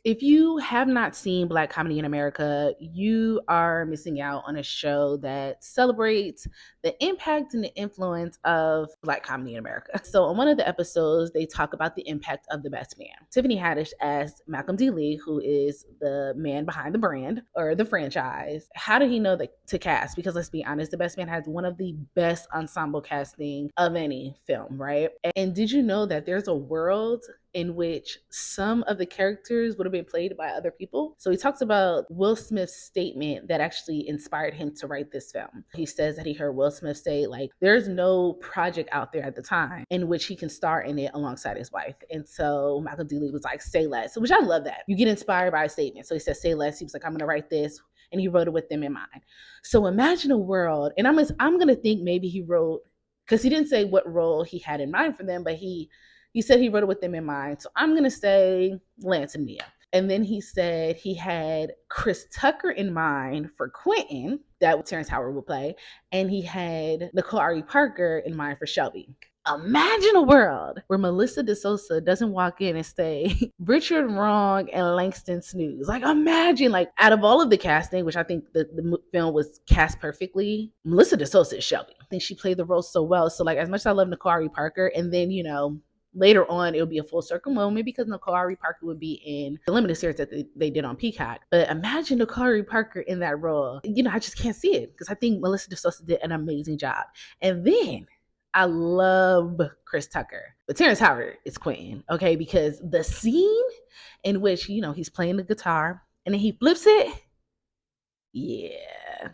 If you have not seen Black Comedy in America, you are missing out on a show that celebrates the impact and the influence of Black comedy in America. So, on one of the episodes, they talk about the impact of the best man. Tiffany Haddish asked Malcolm D. Lee, who is the man behind the brand or the franchise, how did he know to cast? Because let's be honest, the best man has one of the best ensemble casting of any film, right? And did you know that there's a world in which some of the characters would have been played by other people? So he talks about Will Smith's statement that actually inspired him to write this film. He says that he heard Will Smith say, like, there's no project out there at the time in which he can star in it alongside his wife. And so Michael D. Lee was like, say less, which I love that. You get inspired by a statement. So he said, say less. He was like, I'm going to write this. And he wrote it with them in mind. So imagine a world, and I'm going to think maybe he wrote, because he didn't say what role he had in mind for them, but he said he wrote it with them in mind. So I'm going to say Lance and Mia. And then he said he had Chris Tucker in mind for Quentin, that Terrence Howard will play. And he had Nicole Ari Parker in mind for Shelby. Imagine a world where Melissa DeSosa doesn't walk in and say Richard Wrong and Langston Snooze. Like, imagine, like, out of all of the casting, which I think the film was cast perfectly, Melissa DeSosa is Shelby. I think she played the role so well. So, like, as much as I love Nicole Ari Parker, and then, later on, it'll be a full circle moment because Nicole Ari Parker would be in the limited series that they did on Peacock. But imagine Nicole Ari Parker in that role. I just can't see it because I think Melissa DeSosa did an amazing job. And then I love Chris Tucker, but Terrence Howard is Quentin, okay? Because the scene in which, he's playing the guitar and then he flips it, yeah.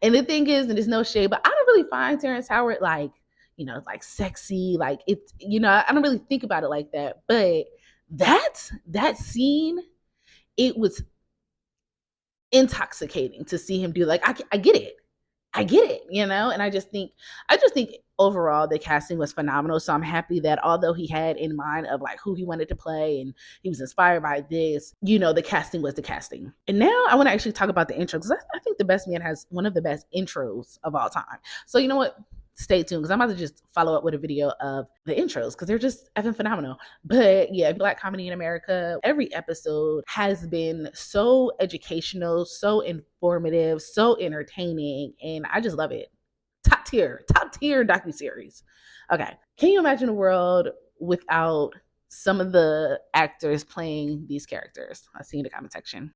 And the thing is, and there's no shade, but I don't really find Terrence Howard like sexy, like it's, I don't really think about it like that. But that scene, it was intoxicating to see him do. Like, I get it. And I just think overall the casting was phenomenal. So I'm happy that although he had in mind of like who he wanted to play and he was inspired by this, the casting was the casting. And now I want to actually talk about the intro because I think The Best Man has one of the best intros of all time. So you know what? Stay tuned because I'm about to just follow up with a video of the intros because they're just effing phenomenal. But yeah, Black Comedy in America, every episode has been so educational, so informative, so entertaining, and I just love it. Top tier docuseries. Okay, can you imagine a world without some of the actors playing these characters? I'll see you in the comment section.